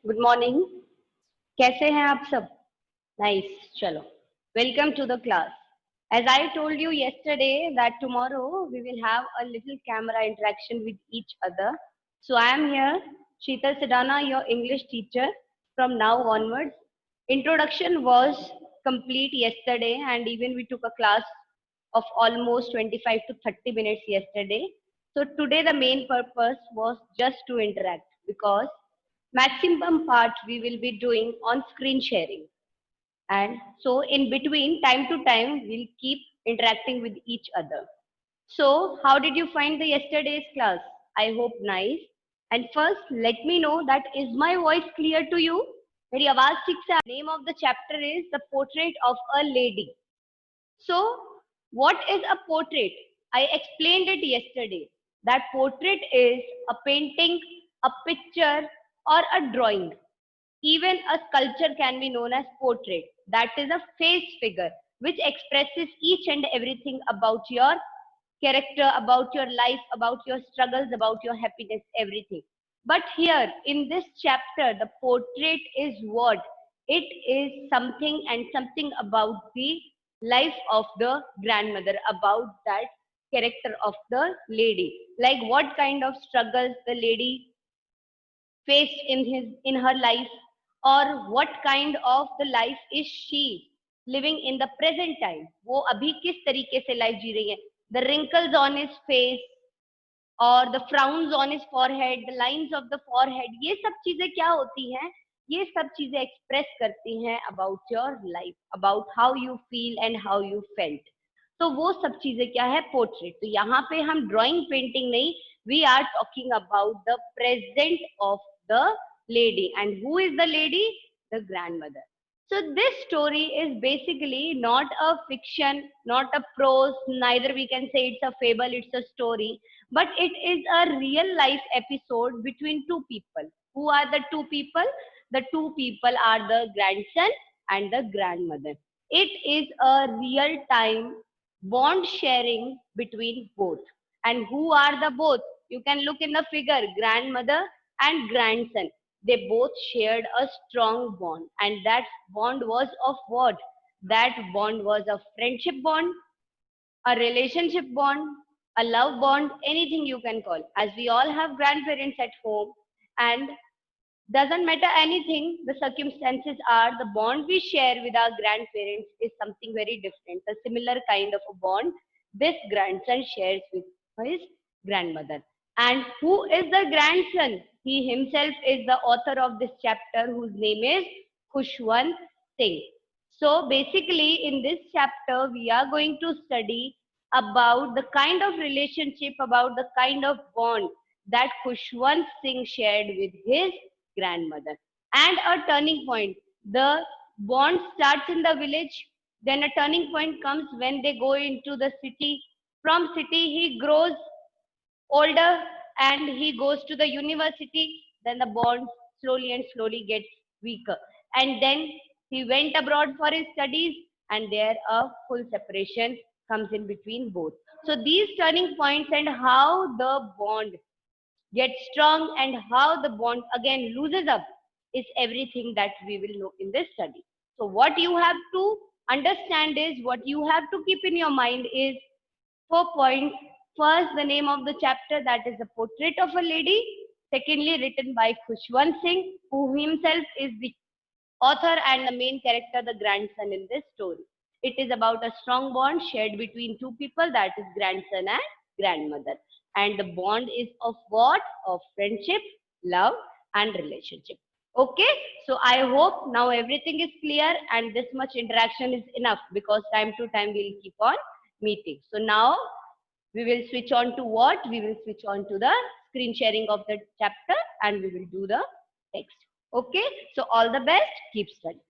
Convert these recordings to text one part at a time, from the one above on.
Good morning. कैसे हैं आप सब? नाइस। चलो, welcome to the class. As I told you yesterday that tomorrow we will have a little camera interaction with each other. So I am here, Sheetal Sidana, your English teacher from now onwards. Introduction was complete yesterday and even we took a class of almost 25 to 30 minutes yesterday. So today the main purpose was just to interact because maximum part we will be doing on screen sharing, and so in between, time to time, we'll keep interacting with each other. So how did you find the yesterday's class? I hope nice. And first let me know that is my voice clear to you? मेरी आवाज ठीक से? Name of the chapter is The Portrait of a Lady. So, what is a portrait? I explained it yesterday. That portrait is a painting, a picture, or a drawing. Even a sculpture can be known as portrait. That is a face figure which expresses each and everything about your character, about your life, about your struggles, about your happiness, everything. But here in this chapter, the portrait is what? It is something and something about the life of the grandmother, about that character of the lady. Like what kind of struggles the lady faced in her life, or what kind of the life is she living in the present time, वो अभी किस तरीके से life जी रही है, the wrinkles on his face और the frowns on his forehead, the lines of the forehead, ये सब चीजें क्या होती हैं? ये सब चीजें एक्सप्रेस करती हैं about your life, about how you feel and how you felt. तो वो सब चीजें क्या है? पोर्ट्रेट. तो यहाँ पे हम ड्राइंग पेंटिंग नहीं, we are talking about the present of the lady. And who is the lady? The grandmother. So this story is basically not a fiction, not a prose, neither we can say it's a fable, it's a story, but it is a real life episode between two people. Who are the two people? The two people are the grandson and the grandmother. It is a real time bond sharing between both. And who are the both? You can look in the figure, grandmother and grandson. They both shared a strong bond. And that bond was of what? That bond was a friendship bond, a relationship bond, a love bond, anything you can call. As we all have grandparents at home, and doesn't matter anything, the circumstances are, the bond we share with our grandparents is something very different. A similar kind of a bond this grandson shares with his grandmother. And who is the grandson? He himself is the author of this chapter, whose name is Khushwant Singh. So basically in this chapter we are going to study about the kind of relationship, about the kind of bond that Khushwant Singh shared with his grandmother. And a turning point. The bond starts in the village, then a turning point comes when they go into the city. From city he grows older and he goes to the university. Then the bond slowly and slowly gets weaker. And then he went abroad for his studies, and there a full separation comes in between both. So these turning points and how the bond get strong and how the bond again loses up is everything that we will know in this study. So what you have to understand is, what you have to keep in your mind is 4 points. First, the name of the chapter, that is The Portrait of a Lady. Secondly, written by Khushwant Singh, who himself is the author and the main character, the grandson in this story. It is about a strong bond shared between two people, that is grandson and grandmother. And the bond is of what? Of friendship, love, and relationship. Okay, so I hope now everything is clear and this much interaction is enough, because time to time we'll keep on meeting. So now we will switch on to what? We will switch on to the screen sharing of the chapter and we will do the text. Okay, so all the best, keep studying.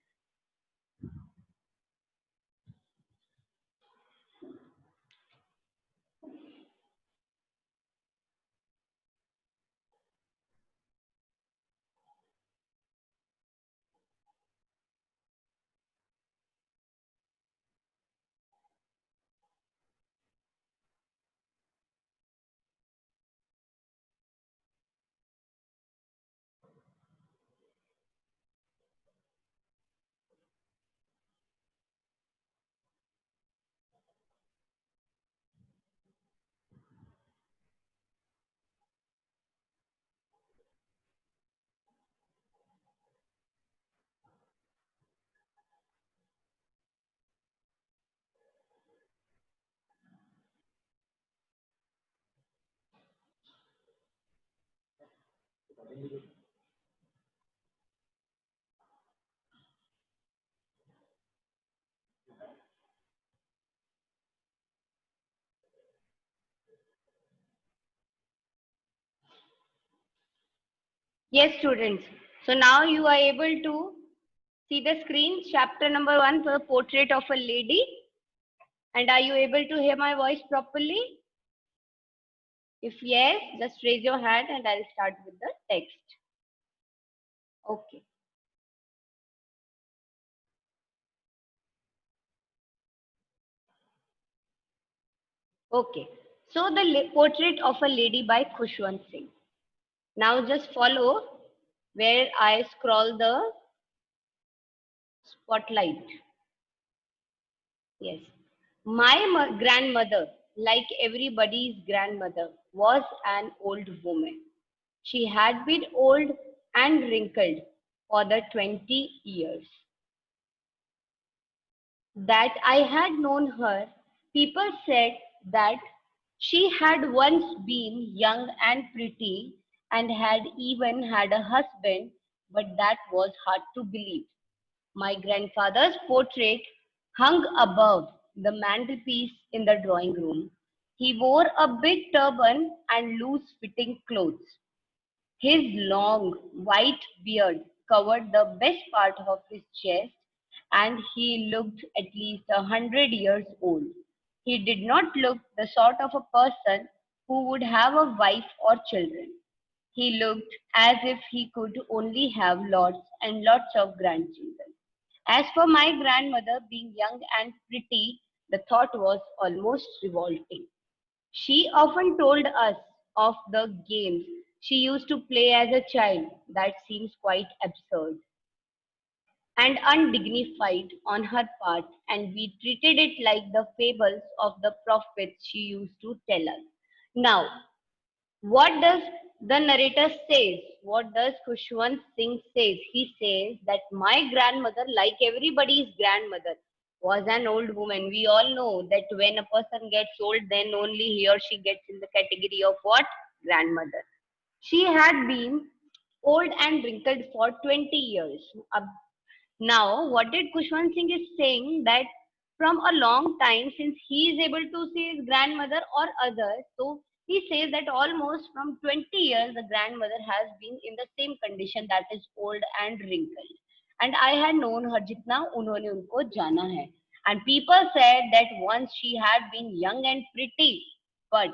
Yes, students. So now you are able to see the screen, chapter number 1 for the portrait of a lady. And are you able to hear my voice properly? If yes, just raise your hand and I'll start with the text. Okay. Okay. So the portrait of a lady by Khushwant Singh. Now just follow where I scroll the spotlight. Yes. My grandmother, like everybody's grandmother, was an old woman. She had been old and wrinkled for the 20 years that I had known her. People said that she had once been young and pretty and had even had a husband, but that was hard to believe. My grandfather's portrait hung above the mantelpiece in the drawing room. He wore a big turban and loose fitting clothes. His long white beard covered the best part of his chest, and he looked at least 100 years old. He did not look the sort of a person who would have a wife or children. He looked as if he could only have lots and lots of grandchildren. As for my grandmother being young and pretty, the thought was almost revolting. She often told us of the games she used to play as a child that seems quite absurd and undignified on her part, and we treated it like the fables of the prophets she used to tell us. Now, what does the narrator says? What does Khushwant Singh says? He says that my grandmother, like everybody's grandmother, was an old woman. We all know that when a person gets old, then only he or she gets in the category of what? Grandmother. She had been old and wrinkled for 20 years. Now, what did Kushwant Singh is saying that from a long time since he is able to see his grandmother or others, so he says that almost from 20 years the grandmother has been in the same condition, that is old and wrinkled. And I had known her jitna unhone unko jana hai. And people said that once she had been young and pretty, but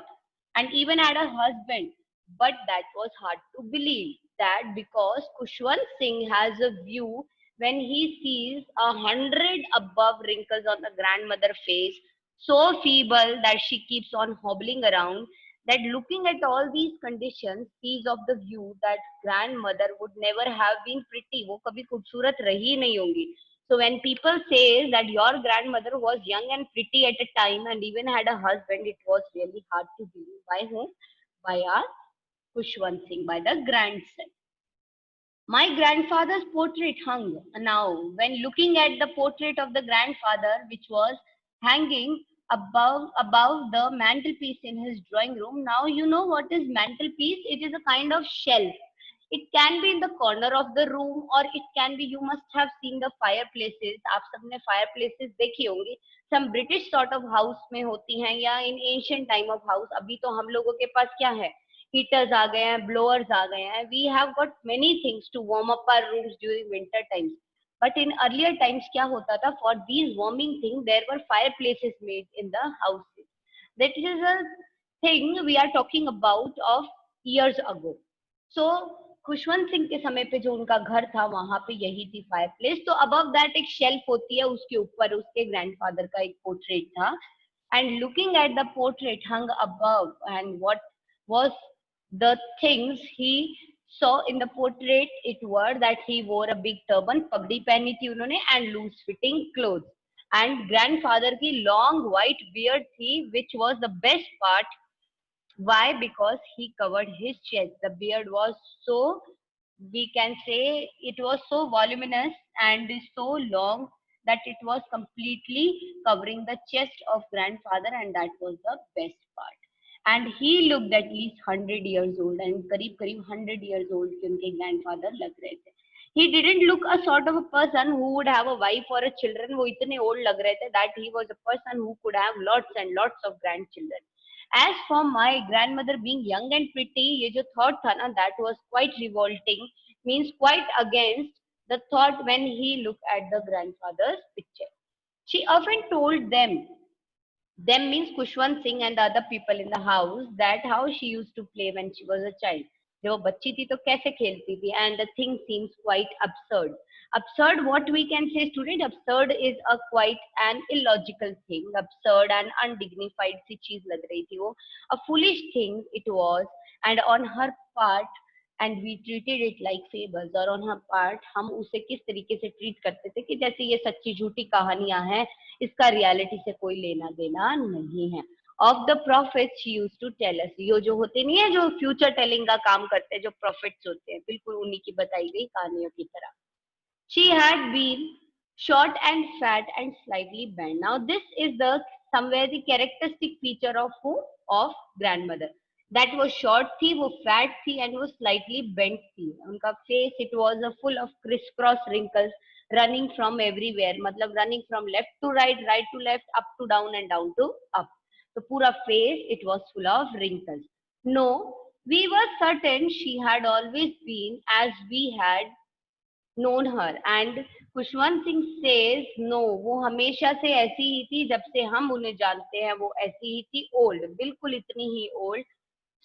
and even had a husband, but that was hard to believe that because Kushwant Singh has a view when he sees 100 above wrinkles on the grandmother face, so feeble that she keeps on hobbling around, that looking at all these conditions, he is of the view that grandmother would never have been pretty. वो कभी खूबसूरत रही नहीं होंगी. So when people say that your grandmother was young and pretty at a time and even had a husband, it was really hard to believe. By whom? By our Kushwant Singh, by the grandson. My grandfather's portrait hung. Now, when looking at the portrait of the grandfather, which was hanging above the mantelpiece in his drawing room, now you know what is mantelpiece. It is a kind of shelf. It can be in the corner of the room, or it can be, you must have seen the fireplaces. आप सबने fireplaces देखी होंगी. Some British sort of house में होती हैं या in ancient time of house. अभी तो हम लोगों के पास क्या है? Heaters आ गए हैं, blowers आ गए हैं. We have got many things to warm up our rooms during winter times. But in earlier times क्या होता था? For these warming things, there were fireplaces made in the houses. That is a thing we are talking about of years ago. So Khushwant Singh के समय पे जो उनका घर था वहां पे यही थी फायर प्लेस. तो अबव दैट एक शेल्फ होती है, उसके ऊपर उसके ग्रैंडफादर का एक पोर्ट्रेट था. And looking at the portrait hung above, and what was the things he saw in the portrait, it were that he wore a big turban, पगड़ी पहनी थी उन्होंने, and loose fitting clothes. And grandfather की long white beard थी, which was the best part. Why? Because he covered his chest. The beard was so, we can say, it was so voluminous and so long that it was completely covering the chest of grandfather, and that was the best part. And he looked at least 100 years old, and करीब करीब 100 years old के उनके grandfather लग रहे थे. He didn't look a sort of a person who would have a wife or a children. वो इतने old लग रहे थे that he was a person who could have lots and lots of grandchildren. As for my grandmother being young and pretty, ये जो thought था ना, that was quite revolting, means quite against the thought when he looked at the grandfather's picture. She often told them means Kushwant Singh and the other people in the house, that how she used to play when she was a child. जब वो बच्ची थी तो कैसे खेलती थी, and the thing seems quite absurd. Absurd, what we can say, student? Absurd is a quite an illogical thing. Absurd and undignified सी चीज लग रही थी वो. A foolish thing it was, and on her part, and we treated it like fables. और on her part हम उसे किस तरीके से ट्रीट करते थे कि जैसे ये सच्ची झूठी कहानियां हैं, इसका रियलिटी से कोई लेना देना नहीं है. Of the profits she used to tell us. ये जो होते नहीं है, जो फ्यूचर टेलिंग का काम करते हैं, जो प्रॉफिट्स होते हैं, बिल्कुल उन्हीं की बताई गई कहानियों की तरह. She had been short and fat and slightly bent. Now this is the somewhere the characteristic feature of who? Of grandmother. That was short थी, वो fat थी, and वो slightly bent थी. उनका face, it was a full of crisscross wrinkles running from everywhere. मतलब running from left to right, right to left, up to down and down to up. तो पूरा face it was full of wrinkles. No, we were certain she had always been as we had known her. And Khushwant Singh says no, वो हमेशा से ऐसी ही थी, जब से हम उन्हें जानते हैं वो ऐसी ही थी. ओल्ड, बिल्कुल इतनी ही old.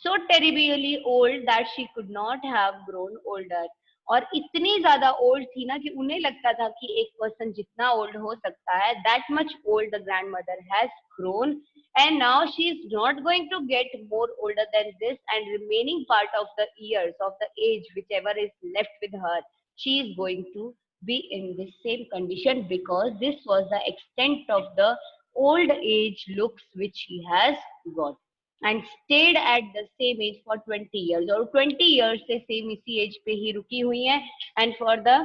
So terribly old that she could not have grown older. और इतनी ज्यादा ओल्ड थी ना कि उन्हें लगता था कि एक पर्सन जितना ओल्ड हो सकता है, that much old the grandmother has grown, and now she is not going to get more older than this, and remaining part of the years of the age whichever is left with her, she is going to be in the same condition, because this was the extent of the old age looks which she has got. And stayed at the same age for 20 years. और 20 years से same इसी age पे ही रुकी हुई हैं, and for the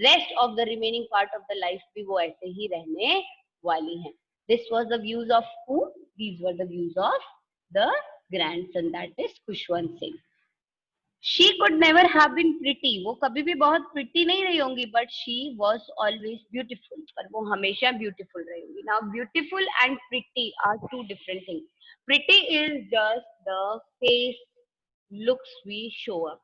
rest of the remaining part of the life भी वो ऐसे ही रहने वाली हैं. This was the views of who? These were the views of the grandson, that is Kushwant Singh. She could never have been pretty. वो कभी भी बहुत pretty नहीं रही होंगी, but she was always beautiful. पर वो हमेशा beautiful रही होंगी. Now beautiful and pretty are two different things. Pretty is just the face looks we show up.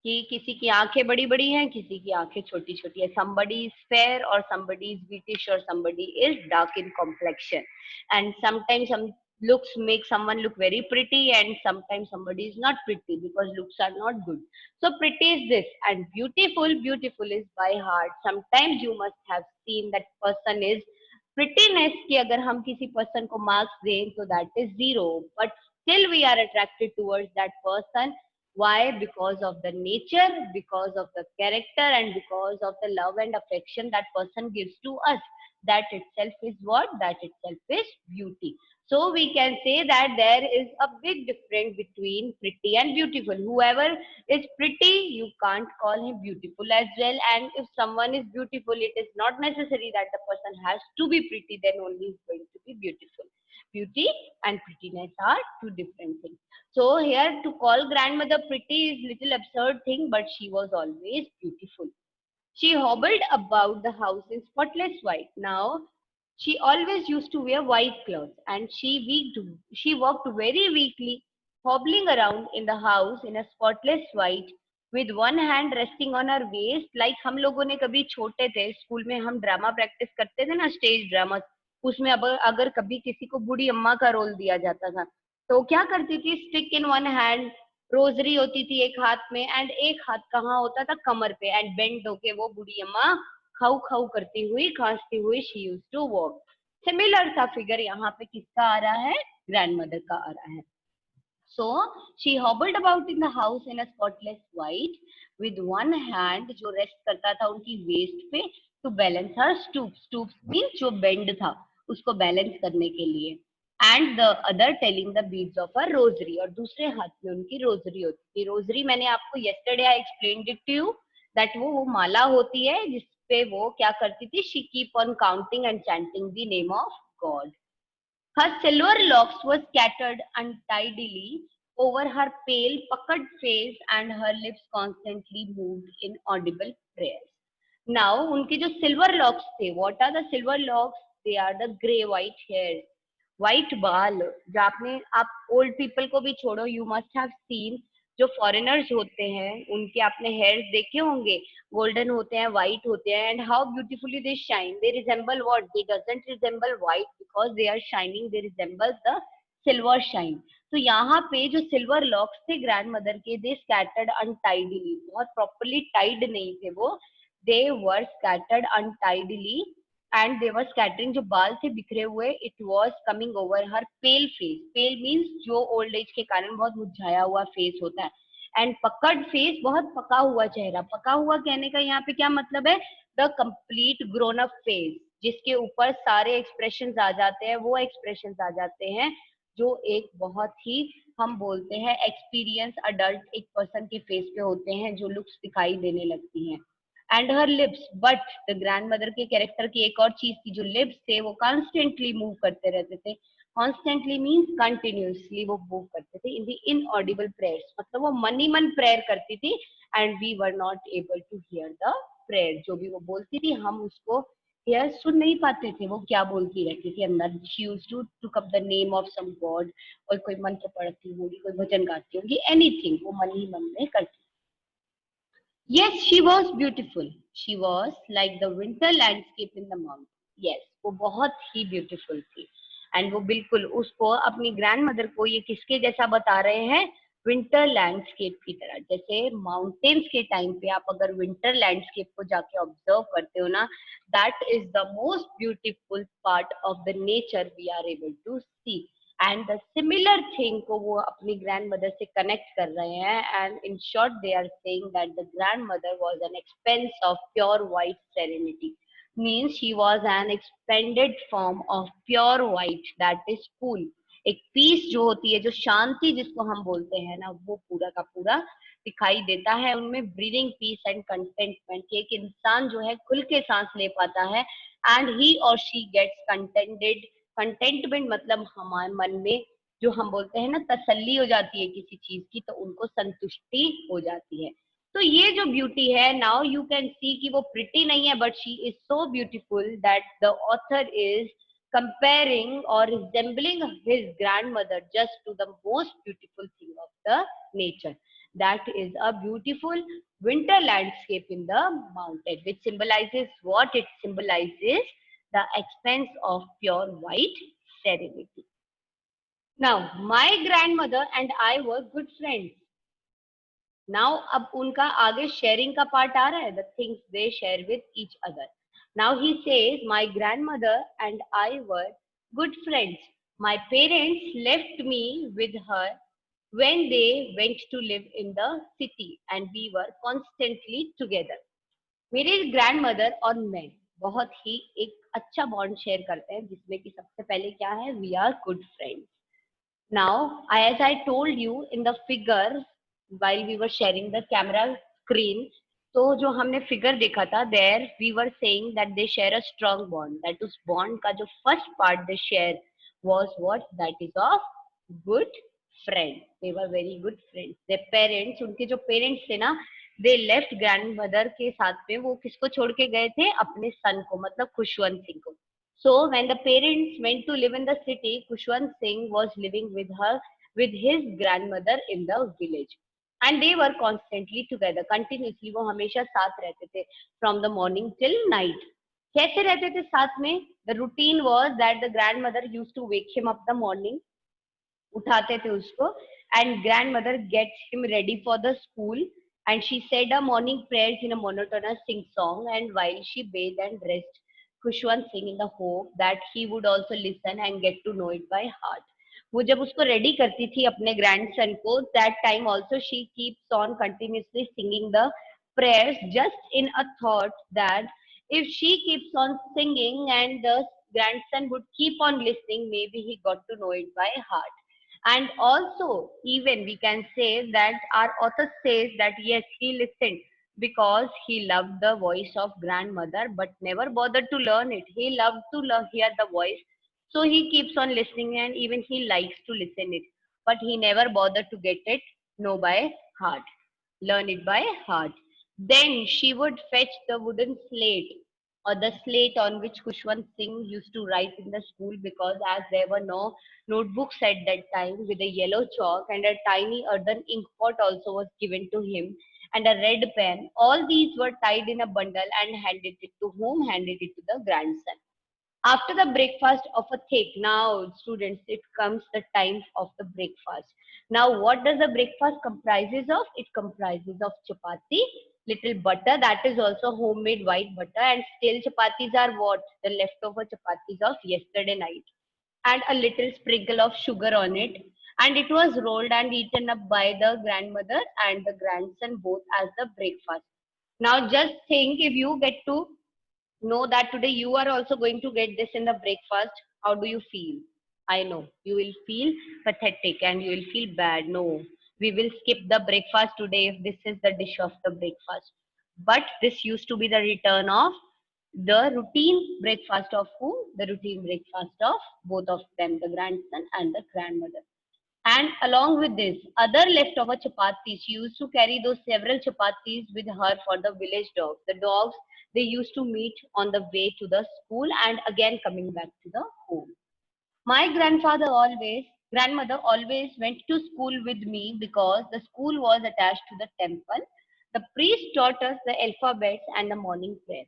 कि किसी की आंखें बड़ी बड़ी हैं, किसी की आंखें छोटी छोटी है. Somebody is fair or somebody is British or somebody is dark in complexion. And sometimes some looks make someone look very pretty, and sometimes somebody is not pretty because looks are not good. So pretty is this, and beautiful is by heart. Sometimes you must have seen that person is prettiness की अगर हम किसी person को marks दें तो that is 0, but still we are attracted towards that person. Why? Because of the nature, because of the character, and because of the love and affection that person gives to us. That itself is what? That itself is beauty. So we can say that there is a big difference between pretty and beautiful. Whoever is pretty, you can't call him beautiful as well. And if someone is beautiful, it is not necessary that the person has to be pretty, then only is going to be beautiful. Beauty and prettiness are two different things. So here to call grandmother pretty is little absurd thing, but she was always beautiful. She hobbled about the house in spotless white. Now she always used to wear white clothes, and she walked very weakly, hobbling around in the house in a spotless white, with one hand resting on her waist. Like हम लोगों ने कभी छोटे थे school में हम drama practice करते थे ना, स्टेज ड्रामा, उसमें अब अगर कभी किसी को बूढ़ी अम्मा का रोल दिया जाता था तो क्या करती थी, stick in one hand, rosary होती थी एक हाथ में, एंड एक हाथ कहाँ होता था, कमर पे, एंड बेंड होके वो बूढ़ी अम्मा खाऊ खाऊ करती हुई, खांसती हुई she used to walk. Similar सा फिगर यहाँ पे किसका आ रहा है, ग्रैंडमदर का आ रहा है. So she hobbled about in the house in a spotless white, with one hand जो रेस्ट करता था उनकी वेस्ट पे, to balance her stoops. Stoops means जो बेंड था उसको बैलेंस करने के लिए, and the other telling the beads of a rosary, और दूसरे हाथ में उनकी रोजरी होती थी. रोजरी मैंने आपको yesterday I explained it to you that वो माला होती है जिसपे वो क्या करती थी, she keep on counting and chanting the name of God. Her silver locks were scattered untidily over her pale, puckered face, and her lips constantly moved in audible prayers. Now, उनके जो silver locks थे, what are the silver locks? They are the grey white hairs, white बाल. जो आपने आप old people को भी छोड़ो, you must have seen जो foreigners होते हैं, उनके आपने hairs देखे होंगे, golden होते हैं, white होते हैं, and how beautifully they shine. They resemble what? They doesn't resemble white because they are shining. They resemble the silver shine. तो यहाँ पे जो सिल्वर लॉक्स थे ग्रैंड मदर के, दे स्कैटर्ड अनटाइडली, बहुत प्रॉपरली टाइड नहीं थे वो, they were scattered untidily and they were scattering, जो बाल थे बिखरे हुए, it was coming over her pale face. Pale means जो ओल्ड एज के कारण बहुत मुरझाया हुआ फेस होता है, एंड पकड़ फेस, बहुत पका हुआ चेहरा. पका हुआ कहने का यहाँ पे क्या मतलब है? The complete grown up face, जिसके ऊपर सारे एक्सप्रेशंस आ जाते हैं, वो एक्सप्रेशंस आ जाते हैं जो एक बहुत ही, हम बोलते हैं, एक्सपीरियंस अडल्ट एक पर्सन के फेस पे होते हैं, जो लुक्स दिखाई देने लगती हैं. And her lips, but the grandmother के कैरेक्टर की एक और चीज थी, जो लिप्स थे वो कॉन्स्टेंटली मूव करते रहते थे. कॉन्स्टेंटली मीन्स कंटिन्यूसली वो मूव करते थे इन द इनऑडिबल प्रेयर्स, मतलब वो मन ही मन प्रेयर करती थी, and we were not able to hear the prayer. जो भी वो बोलती थी हम उसको हियर सुन नहीं पाते थे, वो क्या बोलती रहती थी अंदर. She used to took up the name of some god, और कोई मंत्र पढ़ती होगी, कोई भजन गाती होगी, एनीथिंग वो मन ही मन में करती. Yes, she was beautiful. She was like the winter landscape in the mountain. Yes, वो बहुत ही beautiful थी. And वो बिल्कुल उसको, अपनी ग्रैंडमदर को, ये किसके जैसा बता रहे हैं? विंटर लैंडस्केप की तरह. जैसे माउंटेन्स के टाइम पे आप अगर विंटर लैंडस्केप को जाके ऑब्जर्व करते हो ना, that is the most beautiful part of the nature we are able to see. And the similar thing को वो अपनी ग्रैंड मदर से कनेक्ट कर रहे हैं. And in short they are saying that the grandmother was an expanse of pure white serenity. Means she was an expanded form of pure white, that is cool. एक peace जो होती है, जो शांति जिसको हम बोलते हैं ना, वो पूरा का पूरा दिखाई देता है उनमें. ब्रीदिंग पीस एंड कंटेंटमेंट, एक इंसान जो है खुल के सांस ले पाता है, एंड ही और शी गेट्स कंटेंटेड. कंटेंटमेंट मतलब हमारे मन में जो हम बोलते हैं ना, तसल्ली हो जाती है किसी चीज की, तो उनको संतुष्टि हो जाती है. तो ये जो ब्यूटी है, नाउ यू कैन सी कि वो प्रिटी नहीं है, but she is so beautiful that the author is comparing or resembling his grandmother just to the most beautiful thing of the nature, that is a beautiful winter landscape in the mountain, which symbolizes what? It symbolizes the expanse of pure white serenity. Now, my grandmother and I were good friends. Now, अब उनका आगे sharing का part आ रहा है, the things they share with each other. Now he says, my grandmother and I were good friends. My parents left me with her when they went to live in the city, and we were constantly together. मेरे grandmother और मैं बहुत ही एक अच्छा bond share करते हैं, जिसमें कि सबसे पहले क्या है? We are good friends. Now, as I told you in the figure while we were sharing the camera screen, तो जो हमने फिगर देखा था, there we were saying that they share a strong bond. That उस bond का जो first part they share was what? That is of good friends. They were very good friends. Their parents, उनके जो parents थे ना, they left grandmother के साथ में, वो किसको छोड़ के गए थे? अपने son को, मतलब खुशवंत सिंह को. So when the parents went to live in the city, Kushwant Singh was living with with his grandmother in the village. And they were constantly together, continuously, वो हमेशा साथ रहते थे, from the morning till night. कैसे रहते थे साथ में? The routine was that the grandmother used to wake him up the morning, उठाते थे उसको, and grandmother gets him ready for the school, and she said a morning prayers in a monotonous sing song, and while she bathed and dressed Khushwant Singh in the hope that he would also listen and get to know it by heart. वो जब उसको ready करती थी अपने grandson को, that time also she keeps on continuously singing the prayers, just in a thought that if she keeps on singing and the grandson would keep on listening, maybe he got to know it by heart. And also, even we can say that our author says that yes, he listened because he loved the voice of grandmother, but never bothered to learn it. He loved to hear the voice. So he keeps on listening and even he likes to listen it. But he never bothered to get it know by heart, learn it by heart. Then she would fetch the wooden slate or the slate on which Kushwant Singh used to write in the school, because as there were no notebooks at that time, with a yellow chalk and a tiny earthen ink pot also was given to him, and a red pen. All these were tied in a bundle and handed it to whom? Handed it to the grandson. After the breakfast of a thick, now students, it comes the time of the breakfast. Now what does the breakfast comprises of? It comprises of chapati, little butter, that is also homemade white butter, and still chapatis are what? The leftover chapatis of yesterday night, and a little sprinkle of sugar on it, and it was rolled and eaten up by the grandmother and the grandson both as the breakfast. Now just think, if you get to know that today you are also going to get this in the breakfast, how do you feel? I know you will feel pathetic and you will feel bad. No, we will skip the breakfast today if this is the dish of the breakfast. But this used to be the return of the routine breakfast of who? The routine breakfast of both of them, the grandson and the grandmother. And along with this, other leftover chapatis, she used to carry those several chapatis with her for the village dogs. The dogs, they used to meet on the way to the school and again coming back to the home. My grandmother always went to school with me because the school was attached to the temple. The priest taught us the alphabets and the morning prayer.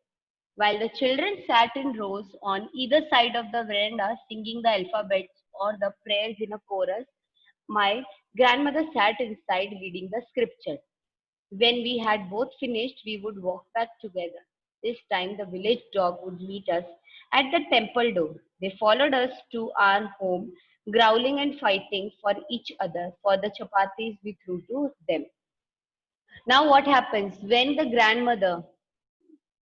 While the children sat in rows on either side of the veranda singing the alphabets or the prayers in a chorus, my grandmother sat inside reading the scripture. When we had both finished, we would walk back together. This time, the village dog would meet us at the temple door. They followed us to our home, growling and fighting for each other for the chapatis we threw to them. Now, what happens when the grandmother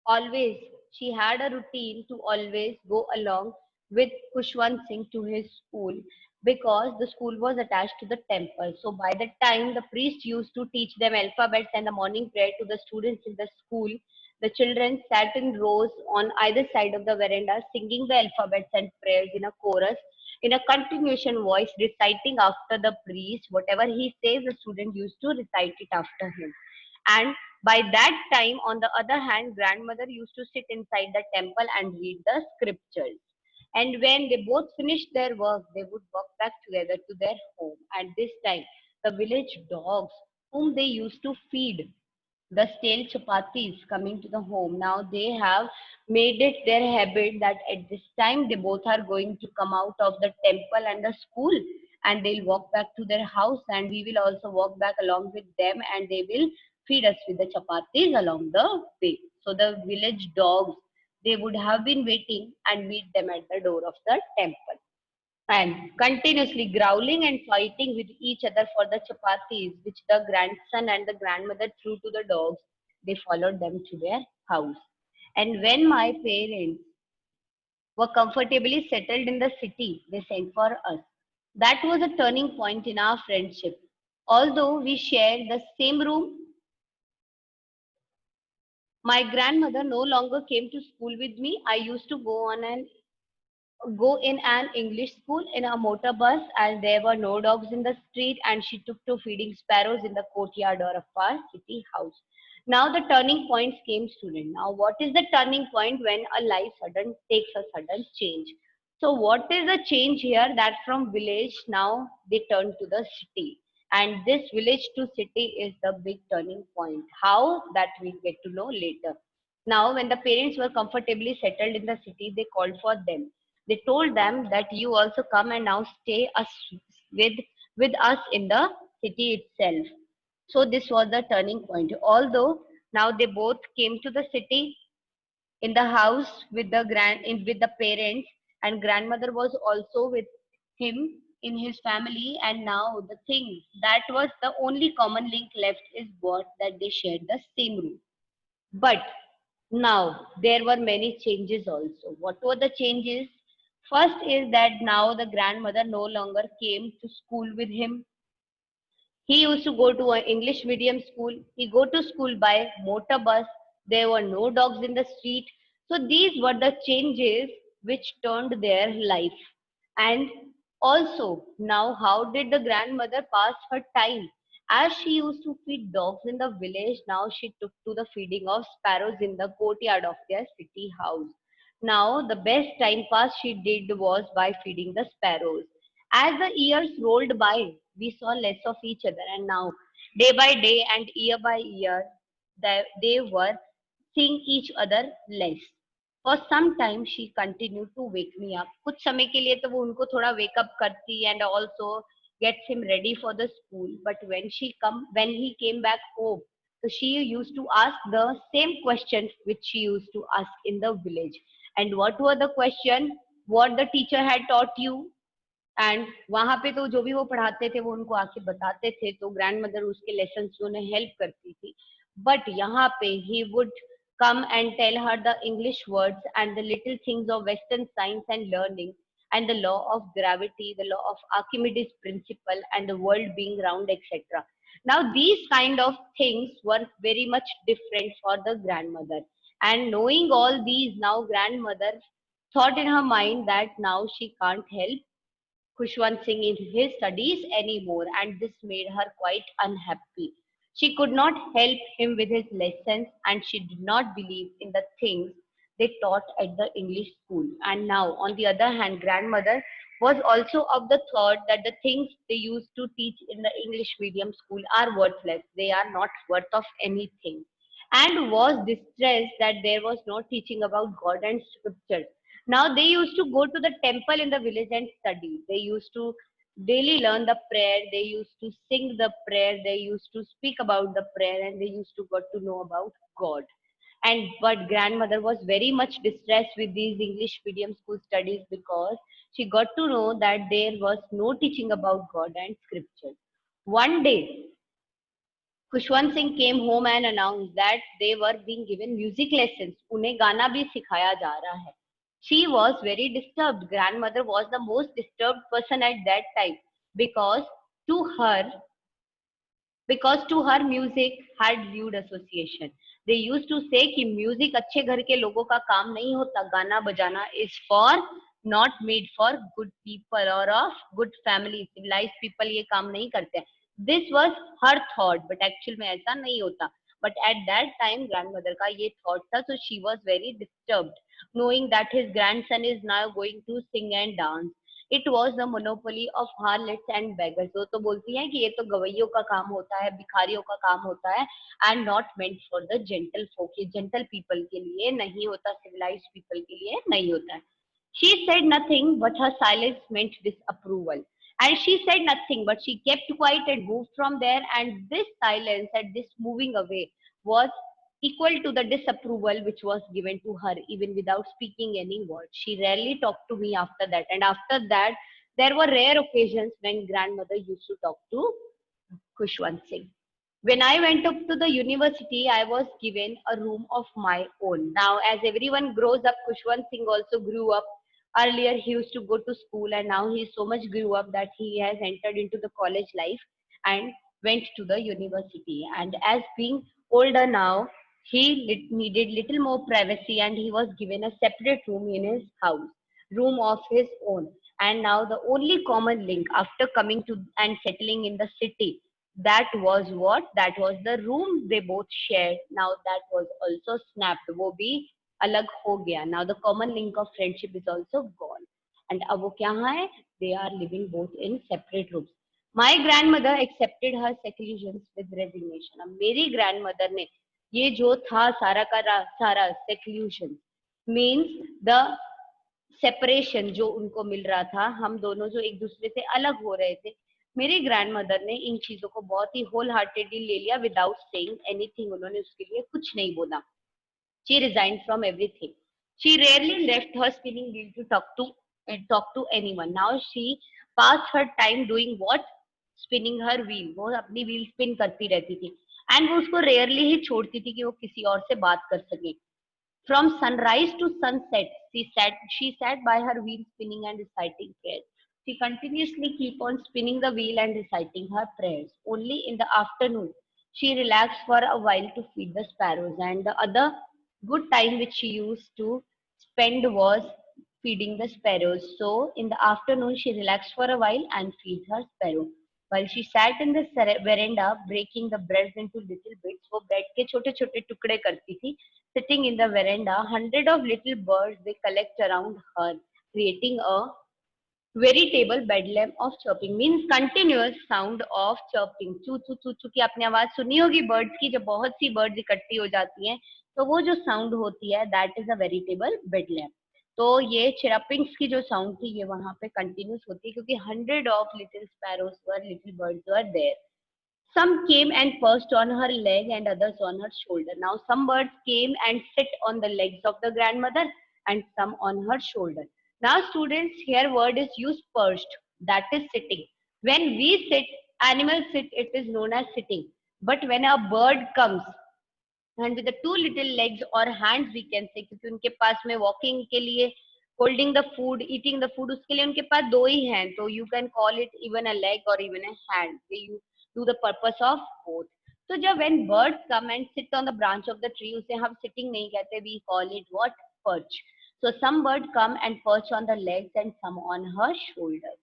always, she had a routine to always go along with Kushwant Singh to his school, because the school was attached to the temple. So by the time the priest used to teach them alphabets and the morning prayer to the students in the school, the children sat in rows on either side of the veranda singing the alphabets and prayers in a chorus, in a continuation voice, reciting after the priest. Whatever he says, the student used to recite it after him. And by that time, on the other hand, grandmother used to sit inside the temple and read the scriptures. And when they both finished their work, they would walk back together to their home. And this time, the village dogs, whom they used to feed the stale chapatis coming to the home, now they have made it their habit that at this time they both are going to come out of the temple and the school, and they'll walk back to their house, and we will also walk back along with them, and they will feed us with the chapatis along the way. So the village dogs, they would have been waiting and meet them at the door of the temple, and continuously growling and fighting with each other for the chapatis which the grandson and the grandmother threw to the dogs. They followed them to their house. And when my parents were comfortably settled in the city, they sent for us. That was a turning point in our friendship. Although we shared the same room, my grandmother no longer came to school with me. I used to go in an English school in a motor bus, as there were no dogs in the street, and she took to feeding sparrows in the courtyard of our city house. Now the turning points came, student. Now what is the turning point when a life sudden takes a sudden change? So what is the change here, that from village now they turn to the city? And this village to city is the big turning point. How, that we get to know later. Now when the parents were comfortably settled in the city, they called for them. They told them that you also come and now stay us with with us in the city itself. So this was the turning point. Although now they both came to the city in the house with with the parents, and grandmother was also with him in his family, and now the thing that was the only common link left is what, that they shared the same room. But now there were many changes also. What were the changes? First is that now the grandmother no longer came to school with him. He used to go to an English medium school. He go to school by motor bus. There were no dogs in the street. So these were the changes which turned their life. And also, now how did the grandmother pass her time? As she used to feed dogs in the village, now she took to the feeding of sparrows in the courtyard of their city house. Now, the best time pass she did was by feeding the sparrows. As the years rolled by, we saw less of each other, and now, day by day and year by year, they were seeing each other less. For some time she continued to wake me up. कुछ समय के लिए तो वो उनको थोड़ा wake up करती and also gets him ready for the school. But when he came back home, so she used to ask the same questions which she used to ask in the village. And what were the question? What the teacher had taught you? And वहां पे तो जो भी वो पढ़ाते थे वो उनको आके बताते थे, तो ग्रैंड मदर उसके लेसन में उन्हें हेल्प करती थी. बट यहाँ पे he would come and tell her the English words and the little things of Western science and learning and the law of gravity, the law of Archimedes principle and the world being round, etc. Now these kind of things were very much different for the grandmother. And knowing all these, now grandmother thought in her mind that now she can't help Khushwant Singh in his studies anymore, and this made her quite unhappy. She could not help him with his lessons, and she did not believe in the things they taught at the English school. And now, on the other hand, grandmother was also of the thought that the things they used to teach in the English medium school are worthless. They are not worth of anything. And was distressed that there was no teaching about God and scriptures. Now they used to go to the temple in the village and study. They used to daily learn the prayer. They used to sing the prayer. They used to speak about the prayer, and they used to got to know about God. And but grandmother was very much distressed with these English medium school studies because she got to know that there was no teaching about God and scripture. One day, Khushwant Singh came home and announced that they were being given music lessons. उन्हें गाना भी सिखाया जा रहा है. She was very disturbed. Grandmother was the most disturbed person at that time because to her to her music had lewd association. They used to say कि music अच्छे घर के लोगों का काम नहीं होता, गाना बजाना is for not made for good people or of good family. Civilized people ये काम नहीं करते. This was her thought, but actual में ऐसा नहीं होता. But at that time grandmother का ये thought था, so she was very disturbed knowing that his grandson is now going to sing and dance. It was the monopoly of harlots and beggars. वो तो बोलती है कि ये तो गवैयों का काम होता है, भिखारियों का काम होता है, and not meant for the gentle folk. ये जेंटल पीपल के लिए नहीं होता, सिविलाइज्ड पीपल के लिए नहीं होता है. She said nothing, but her silence meant disapproval. And she said nothing, but she kept quiet and moved from there. And this silence and this moving away was equal to the disapproval which was given to her, even without speaking any word. She rarely talked to me after that. And after that, there were rare occasions when grandmother used to talk to Khushwant Singh. When I went up to the university, I was given a room of my own. Now, as everyone grows up, Khushwant Singh also grew up. Earlier, he used to go to school, and now he so much grew up that he has entered into the college life and went to the university. And as being older now, he needed little more privacy, and he was given a separate room in his house, room of his own. And now the only common link after coming to and settling in the city, that was what? That was the room they both shared. Now that was also snapped. वो भी अलग हो गया. Now the common link of friendship is also gone. And अब वो क्या है? They are living both in separate rooms. My grandmother accepted her seclusions with resignation. अब मेरी grandmother ने ये जो था सारा का सारा seclusion means the सेपरेशन जो उनको मिल रहा था, हम दोनों जो एक दूसरे से अलग हो रहे थे, मेरी ग्रैंडमदर ने इन चीजों को बहुत ही होल हार्टेडली ले लिया विदाउट सेइंग एनीथिंग. उन्होंने उसके लिए कुछ नहीं बोला. She resign from everything. She rarely left her spinning wheel to talk to anyone. Now she passed her time doing what? Spinning her wheel. वो अपनी व्हील स्पिन करती रहती थी एंड वो उसको रेयरली ही छोड़ती थी कि वो किसी और से बात कर सके. From sunrise to sunset, she sat by her wheel spinning and reciting prayers. She continuously keep on spinning the wheel and reciting her prayers. Only in the afternoon, she relaxed for a while to feed the sparrows. And the other good time which she used to spend was feeding the sparrows. So in the afternoon, she relaxed for a while and feeds her sparrow. While she sat in the veranda, breaking the bread into little bits, वो bread के छोटे छोटे टुकड़े करती थी. Sitting in the veranda, hundred of little birds they collect around her, creating a veritable bedlam of chirping means continuous sound of chirping. चू चू चू चू की आपने आवाज सुनी होगी बर्ड्स की, जब बहुत सी बर्ड्स इकट्ठी हो जाती हैं तो वो जो साउंड होती है दैट इज अ वेरिटेबल बेडलेम. तो ये चिरपिंग्स की जो साउंड थी ये वहां पे कंटिन्यूस होती है क्योंकि hundred of little sparrows were little birds were there. Some came and perched on her leg and others on her shoulder. Now some birds came and sit on the legs of the grandmother and some on her shoulder. Now students, here word is used perched, that is sitting. When we sit, animals sit, it is known as sitting. But when a bird comes and with the two little legs or hands we can say, क्योंकि उनके पास में walking के लिए holding the food, eating the food, उसके लिए उनके पास दो ही हैं, तो you can call it even a leg or even a hand. They do the purpose of both. तो जब when birds come and sit on the branch of the tree, उसे हम sitting नहीं कहते, we call it what? Perch. So some birds come and perch on the legs and some on her shoulder.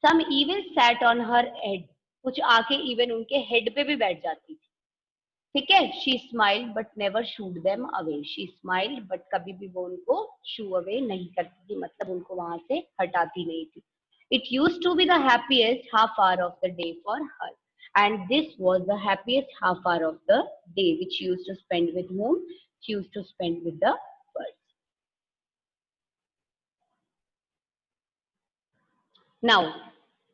Some even sat on her head. कुछ आके even उनके head पे भी बैठ जाती थी. ठीक है. She smiled but never should them away. She smiled but कभी भी वो उनको शू अवे नहीं करती थी, मतलब उनको वहां से हटाती नहीं थी. It used to be the happiest half hour of the day for her, and this was the happiest half hour of the day which she used to spend with whom? She used to spend with the birds. Now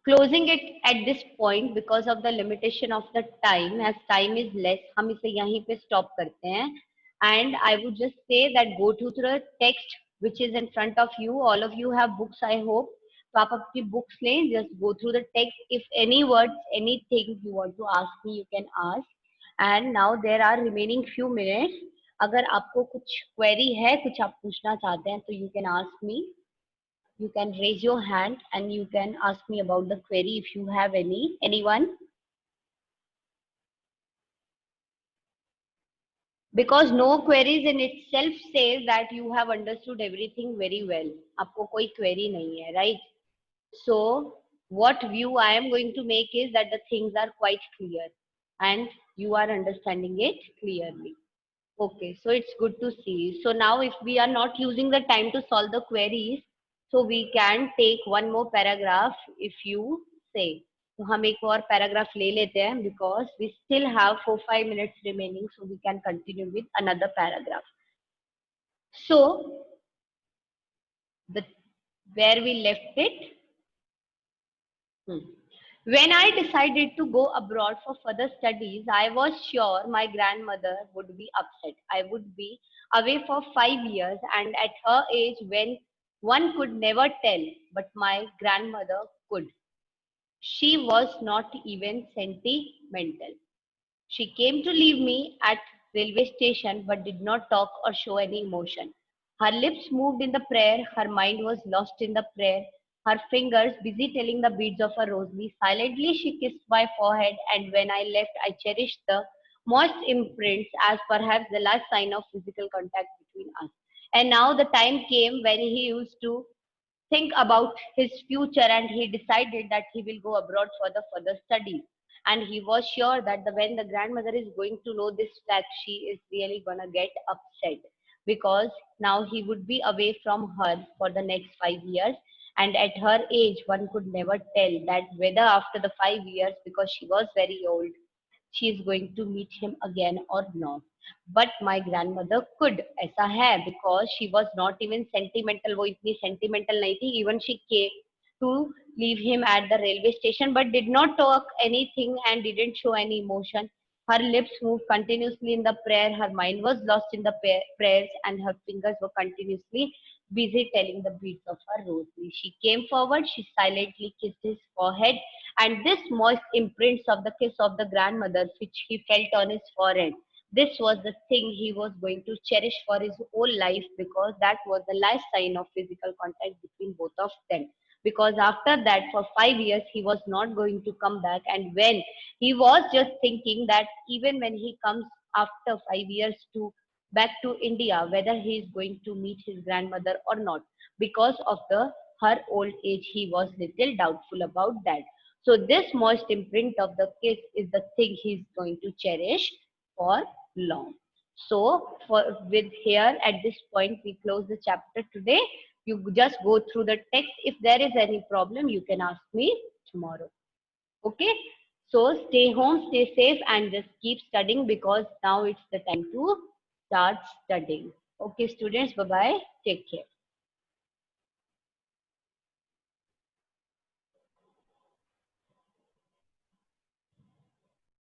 closing it at this point because of the limitation of the time, as time is less, हम इसे यहीं पे stop करते हैं. And I would just say that go through the text which is in front of you. All of you have books, I hope. तो आप अपनी books लें, just go through the text. If any words, anything you want to ask me, you can ask. And now there are remaining few minutes. अगर आपको कुछ query है, कुछ आप पूछना चाहते हैं, तो you can ask me. You can raise your hand and you can ask me about the query if you have any. Anyone? Because no queries in itself says that you have understood everything very well. आपको कोई query नहीं है, right? So what view I am going to make is that the things are quite clear and you are understanding it clearly. Okay, so it's good to see. So now if we are not using the time to solve the queries, so we can take one more paragraph if you say. तो हम एक और paragraph ले लेते हैं because we still have 4-5 minutes remaining, so we can continue with another paragraph. So the where we left it. When I decided to go abroad for further studies, I was sure my grandmother would be upset. I would be away for 5 years, and at her age, when one could never tell, but my grandmother could. She was not even sentimental. She came to leave me at railway station but did not talk or show any emotion. Her lips moved in the prayer, her mind was lost in the prayer, her fingers busy telling the beads of a rosary. Silently she kissed my forehead, and when I left I cherished the moist imprints as perhaps the last sign of physical contact between us. And now the time came when he used to think about his future and he decided that he will go abroad for the further studies. And he was sure that when the grandmother is going to know this fact, she is really gonna get upset because now he would be away from her for the next 5 years. And at her age, one could never tell that whether after the 5 years, because she was very old, she is going to meet him again or not. But my grandmother could. ऐसा है because she was not even sentimental. वो इतनी sentimental नहीं थी. Even she came to leave him at the railway station but did not talk anything and didn't show any emotion. Her lips moved continuously in the prayer. Her mind was lost in the prayers and her fingers were continuously busy telling the beads of her rosary. She came forward. She silently kissed his forehead, and this moist imprints of the kiss of the grandmother which he felt on his forehead, this was the thing he was going to cherish for his whole life because that was the last sign of physical contact between both of them. Because after that, for 5 years, he was not going to come back. And when he was just thinking that even when he comes after 5 years to back to India, whether he is going to meet his grandmother or not. Because of her old age, he was little doubtful about that. So this moist imprint of the kiss is the thing he's going to cherish for long. So with here at this point, we close the chapter today. You just go through the text. If there is any problem, you can ask me tomorrow. Okay. So stay home, stay safe, and just keep studying because now it's the time to start studying. Okay, students, bye bye. Take care.